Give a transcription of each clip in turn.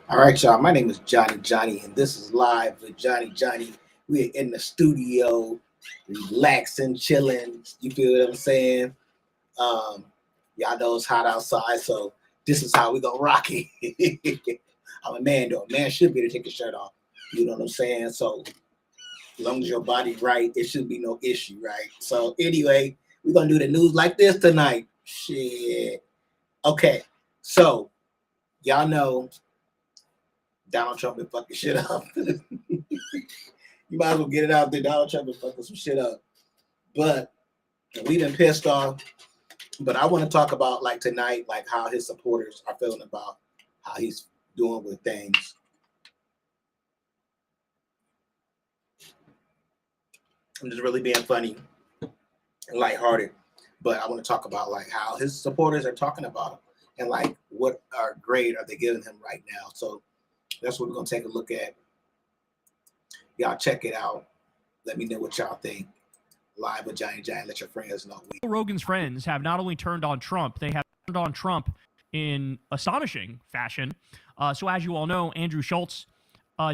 All right, y'all. My name is Johnny, and this is live with Johnny. We're in the studio, relaxing, chilling. You feel what I'm saying? Um, y'all know it's hot outside, so this is how we gonna rock it. I'm a man, though. A man should be able to take his shirt off. You know what I'm saying? So as long as your body right, it should be no issue, right? So anyway, we're gonna do the news like this tonight. Shit. Okay, so y'all know Donald Trump been fucking shit up. You might as well get it out there. Donald Trump been fucking some shit up. But we've been pissed off. But I want to talk about like tonight, like how his supporters are feeling about how he's doing with things. I'm just really being funny and lighthearted. But I want to talk about like how his supporters are talking about him and like what grade are they giving him right now. So that's what we're gonna take a look at. Y'all check it out. Let me know what y'all think. Live with Johnny. Let your friends know. Rogan's friends have not only turned on Trump, they have turned on Trump in astonishing fashion. So as you all know, Andrew Schultz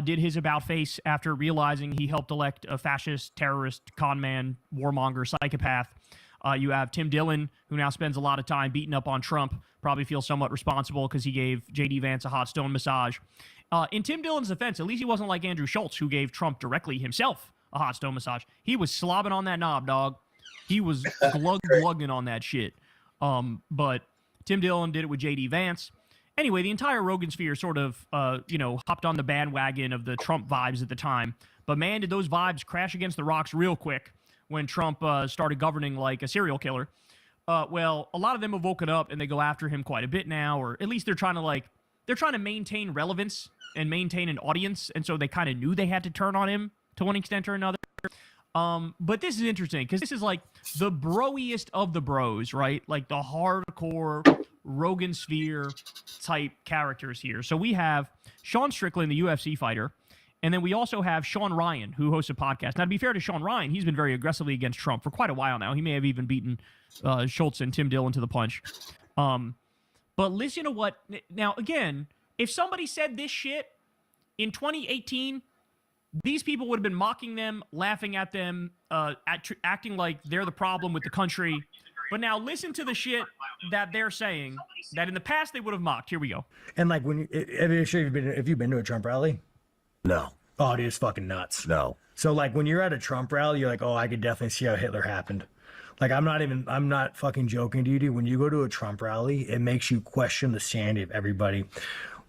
did his about face after realizing he helped elect a fascist, terrorist, conman, warmonger, psychopath. You have Tim Dillon, who now spends a lot of time beating up on Trump, probably feels somewhat responsible because he gave J.D. Vance a hot stone massage. In Tim Dillon's defense, at least he wasn't like Andrew Schultz, who gave Trump directly himself a hot stone massage. He was slobbing on that knob, dog. He was glugging on that shit. But Tim Dillon did it with J.D. Vance. Anyway, the entire Rogan sphere sort of, hopped on the bandwagon of the Trump vibes at the time. But man, did those vibes crash against the rocks real quick when Trump started governing like a serial killer. Well, a lot of them have woken up and they go after him quite a bit now, or at least they're trying to maintain relevance and maintain an audience, and so they kind of knew they had to turn on him to one extent or another. But this is interesting because this is like the broiest of the bros, right? Like the hardcore Rogan sphere type characters here. So we have Sean Strickland, the UFC fighter, and then we also have Sean Ryan, who hosts a podcast. Now, to be fair to Sean Ryan, he's been very aggressively against Trump for quite a while now. He may have even beaten Schultz and Tim Dillon to the punch. But listen to what... Now, again, if somebody said this shit in 2018, these people would have been mocking them, laughing at them, acting like they're the problem with the country. But now listen to the shit that they're saying that in the past they would have mocked. Here we go. And like when if you've been to a Trump rally? No. Oh, dude, it's fucking nuts. No. So like when you're at a Trump rally, you're like, oh, I could definitely see how Hitler happened. Like I'm not fucking joking to you, dude. When you go to a Trump rally, it makes you question the sanity of everybody.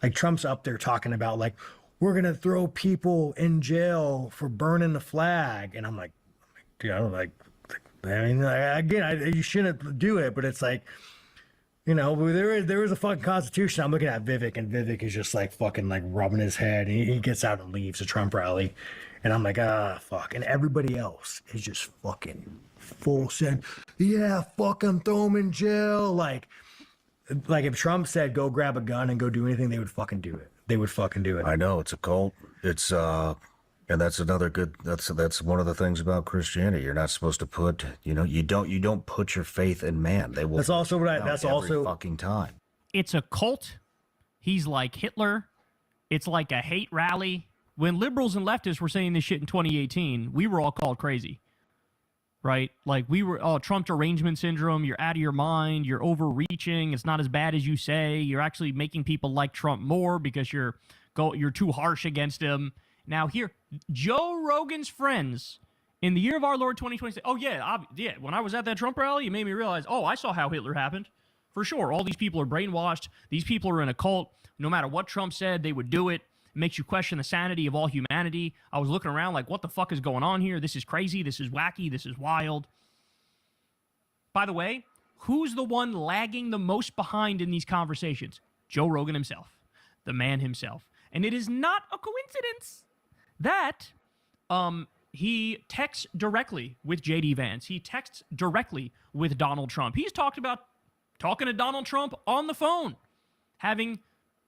Like Trump's up there talking about like, we're gonna throw people in jail for burning the flag, and I'm like, dude, I don't like. I mean, again, you shouldn't do it, but it's like, you know, there is a fucking constitution. I'm looking at Vivek, and Vivek is just like fucking like rubbing his head, and he gets out and leaves the Trump rally, and I'm like, fuck, and everybody else is just fucking full send. Yeah, fuck him, throw him in jail. Like if Trump said go grab a gun and go do anything, they would fucking do it. They would fucking do it. I know it's a cult. It's and that's another good. That's one of the things about Christianity. You're not supposed to put. You know, you don't put your faith in man. They will. That's also what I. That's every also fucking time. It's a cult. He's like Hitler. It's like a hate rally. When liberals and leftists were saying this shit in 2018, we were all called crazy. Right? Like we were, Trump derangement syndrome, you're out of your mind, you're overreaching, it's not as bad as you say, you're actually making people like Trump more because you're too harsh against him. Now here, Joe Rogan's friends in the year of our Lord 2020 say, oh yeah, when I was at that Trump rally, it made me realize, I saw how Hitler happened. For sure, all these people are brainwashed, these people are in a cult, no matter what Trump said, they would do it. Makes you question the sanity of all humanity. I was looking around like, what the fuck is going on here? This is crazy. This is wacky. This is wild. By the way, who's the one lagging the most behind in these conversations? Joe Rogan himself, the man himself. And it is not a coincidence that he texts directly with J.D. Vance. He texts directly with Donald Trump. He's talked about talking to Donald Trump on the phone, having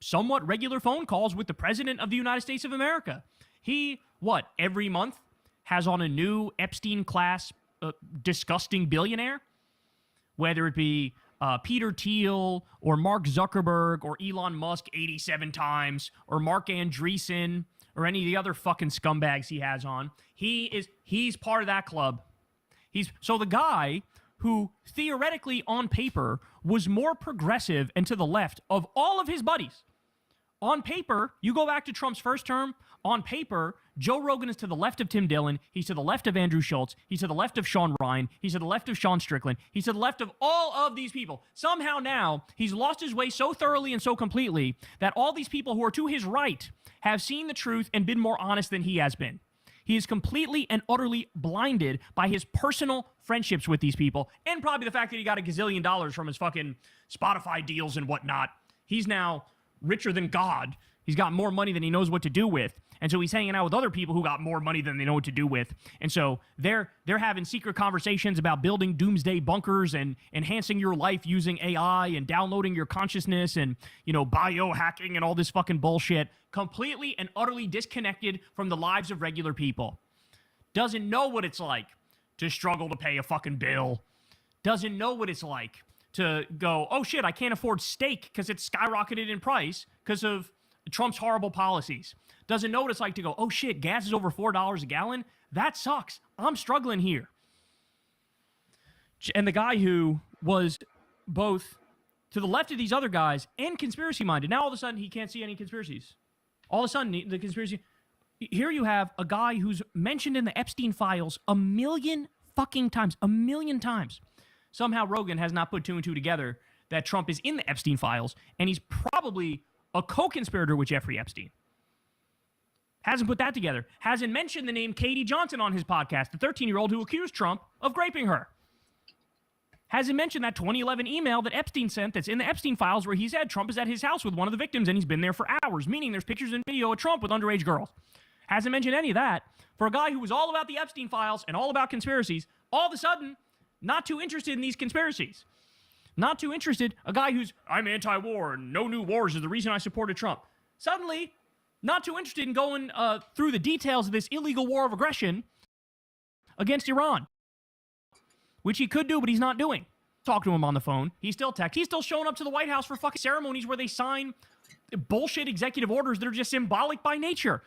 somewhat regular phone calls with the President of the United States of America. He, every month has on a new Epstein-class disgusting billionaire? Whether it be Peter Thiel or Mark Zuckerberg or Elon Musk 87 times or Mark Andreessen or any of the other fucking scumbags he has on. He's part of that club. So the guy who theoretically on paper was more progressive and to the left of all of his buddies. On paper, you go back to Trump's first term, on paper, Joe Rogan is to the left of Tim Dillon. He's to the left of Andrew Schultz. He's to the left of Sean Ryan. He's to the left of Sean Strickland. He's to the left of all of these people. Somehow now, he's lost his way so thoroughly and so completely that all these people who are to his right have seen the truth and been more honest than he has been. He is completely and utterly blinded by his personal friendships with these people and probably the fact that he got $1 gazillion from his fucking Spotify deals and whatnot. He's now richer than God. He's got more money than he knows what to do with. And so he's hanging out with other people who got more money than they know what to do with. And so they're having secret conversations about building doomsday bunkers and enhancing your life using AI and downloading your consciousness and, biohacking and all this fucking bullshit. Completely and utterly disconnected from the lives of regular people. Doesn't know what it's like to struggle to pay a fucking bill. Doesn't know what it's like to go, oh shit, I can't afford steak because it's skyrocketed in price because of Trump's horrible policies. Doesn't know what it's like to go, oh shit, gas is over $4 a gallon. That sucks. I'm struggling here. And the guy who was both to the left of these other guys and conspiracy-minded, now all of a sudden he can't see any conspiracies. All of a sudden the conspiracy... Here you have a guy who's mentioned in the Epstein files 1 million fucking times. 1 million times. Somehow Rogan has not put two and two together that Trump is in the Epstein files, and he's probably a co-conspirator with Jeffrey Epstein. Hasn't put that together. Hasn't mentioned the name Katie Johnson on his podcast, the 13-year-old who accused Trump of raping her. Hasn't mentioned that 2011 email that Epstein sent that's in the Epstein files where he said Trump is at his house with one of the victims and he's been there for hours, meaning there's pictures and video of Trump with underage girls. Hasn't mentioned any of that. For a guy who was all about the Epstein files and all about conspiracies, all of a sudden, not too interested in these conspiracies. Not too interested. A guy who's, I'm anti-war and no new wars is the reason I supported Trump. Suddenly, not too interested in going through the details of this illegal war of aggression against Iran, which he could do, but he's not doing. Talk to him on the phone. He's still texting. He's still showing up to the White House for fucking ceremonies where they sign bullshit executive orders that are just symbolic by nature.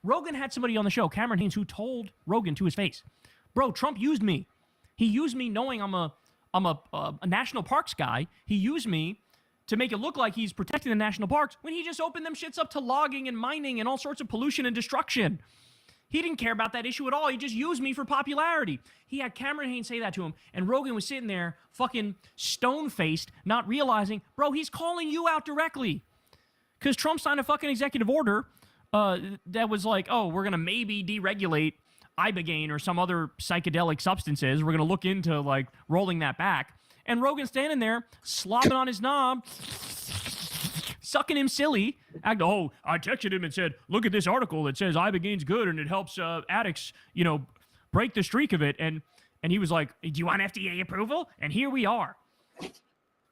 Rogan had somebody on the show, Cameron Haynes, who told Rogan to his face, bro, Trump used me. He used me knowing I'm a national parks guy. He used me to make it look like he's protecting the national parks when he just opened them shits up to logging and mining and all sorts of pollution and destruction. He didn't care about that issue at all. He just used me for popularity. He had Cameron Haynes say that to him, and Rogan was sitting there fucking stone-faced, not realizing, bro, he's calling you out directly. Because Trump signed a fucking executive order that was like, oh, we're going to maybe deregulate Ibogaine or some other psychedelic substances. We're going to look into, like, rolling that back. And Rogan's standing there, slopping on his knob, sucking him silly. I texted him and said, look at this article that says Ibogaine's good and it helps addicts, break the streak of it. And he was like, do you want FDA approval? And here we are.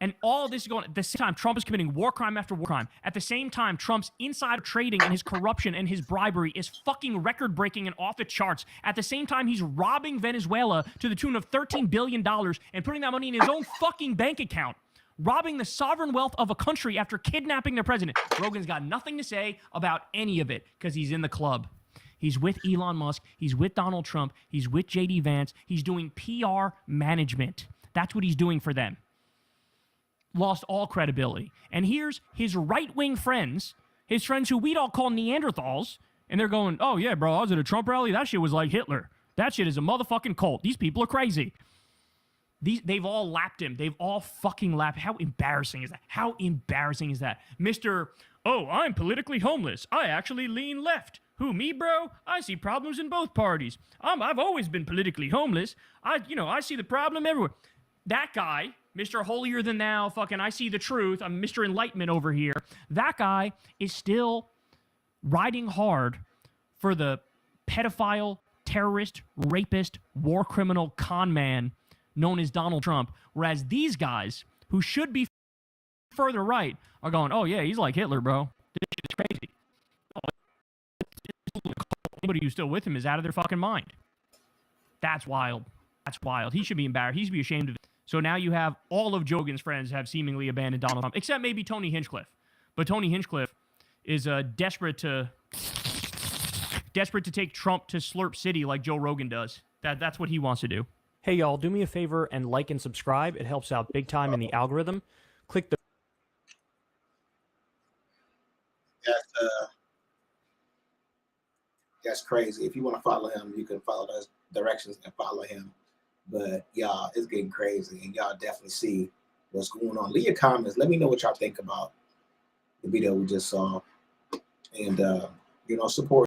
And all this is going at the same time. Trump is committing war crime after war crime. At the same time, Trump's insider trading and his corruption and his bribery is fucking record-breaking and off the charts. At the same time, he's robbing Venezuela to the tune of $13 billion and putting that money in his own fucking bank account. Robbing the sovereign wealth of a country after kidnapping their president. Rogan's got nothing to say about any of it because he's in the club. He's with Elon Musk. He's with Donald Trump. He's with J.D. Vance. He's doing PR management. That's what he's doing for them. Lost all credibility. And here's his right-wing friends, his friends who we'd all call Neanderthals, and they're going, oh yeah, bro, I was at a Trump rally. That shit was like Hitler. That shit is a motherfucking cult. These people are crazy. They've all lapped him. They've all fucking lapped. How embarrassing is that? How embarrassing is that? Mr. Oh, I'm politically homeless. I actually lean left. Who, me, bro? I see problems in both parties. I've always been politically homeless. I see the problem everywhere. That guy, Mr. Holier Than Thou, fucking I see the truth. I'm Mr. Enlightenment over here. That guy is still riding hard for the pedophile, terrorist, rapist, war criminal, con man known as Donald Trump. Whereas these guys, who should be further right, are going, oh yeah, he's like Hitler, bro. This shit is crazy. Anybody who's still with him is out of their fucking mind. That's wild. That's wild. He should be embarrassed. He should be ashamed of it. So now you have all of Jogan's friends have seemingly abandoned Donald Trump, except maybe Tony Hinchcliffe. But Tony Hinchcliffe is desperate to take Trump to Slurp City like Joe Rogan does. That's what he wants to do. Hey, y'all, do me a favor and like and subscribe. It helps out big time in the algorithm. Click the... That's crazy. If you want to follow him, you can follow those directions and follow him. But y'all, it's getting crazy, and y'all definitely see what's going on. Leave your comments. Let me know what y'all think about the video we just saw, and support.